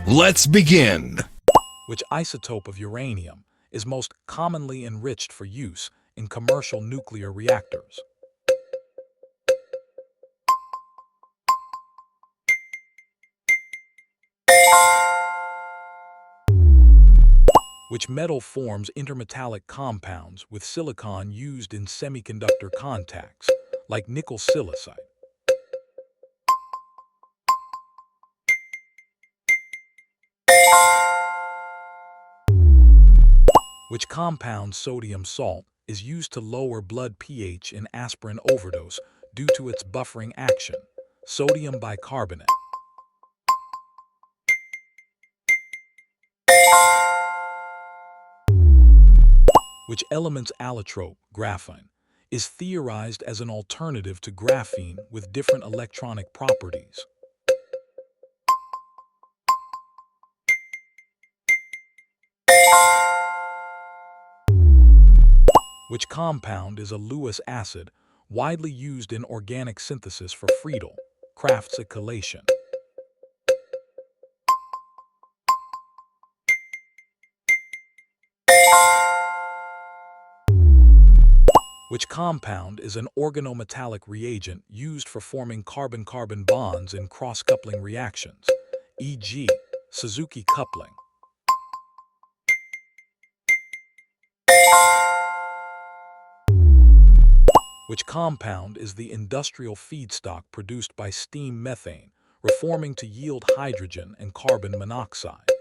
Let's begin. Which isotope of uranium is most commonly enriched for use in commercial nuclear reactors? Which metal forms intermetallic compounds with silicon used in semiconductor contacts, like nickel silicide? Which compound sodium salt is used to lower blood pH in aspirin overdose due to its buffering action? Sodium bicarbonate. Which element's allotrope, graphene, is theorized as an alternative to graphene with different electronic properties? Which compound is a Lewis acid widely used in organic synthesis for Friedel, Kraft's chelation? Which compound is an organometallic reagent used for forming carbon-carbon bonds in cross-coupling reactions, e.g., Suzuki coupling? Which compound is the industrial feedstock produced by steam methane, reforming to yield hydrogen and carbon monoxide?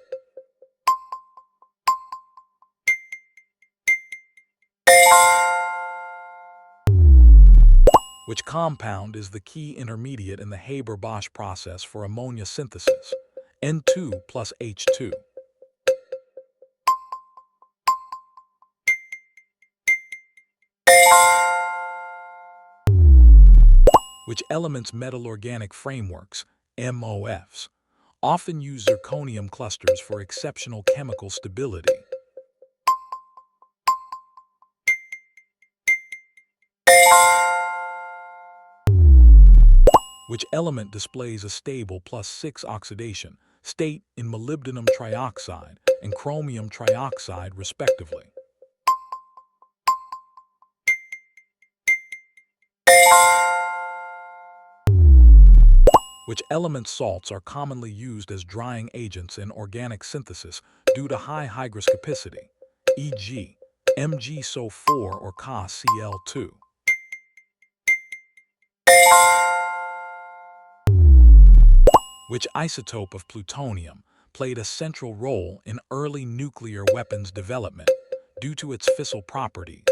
Which compound is the key intermediate in the Haber-Bosch process for ammonia synthesis, N2 plus H2? Which element's metal-organic frameworks, MOFs, often use zirconium clusters for exceptional chemical stability? Which element displays a stable +6 oxidation state in molybdenum trioxide and chromium trioxide respectively? Which element salts are commonly used as drying agents in organic synthesis due to high hygroscopicity, e.g., MgSO4 or CaCl2? Which isotope of plutonium played a central role in early nuclear weapons development due to its fissile properties?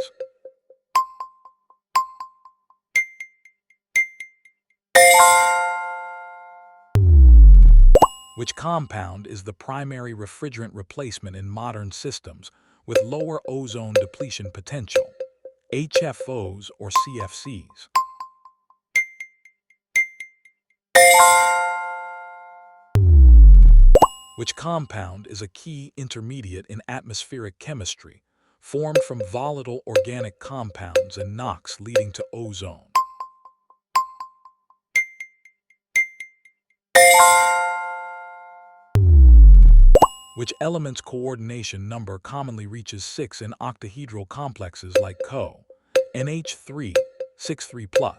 Which compound is the primary refrigerant replacement in modern systems with lower ozone depletion potential, HFOs or CFCs? Which compound is a key intermediate in atmospheric chemistry, formed from volatile organic compounds and NOx leading to ozone? Which element's coordination number commonly reaches 6 in octahedral complexes like Co, NH3, 63+?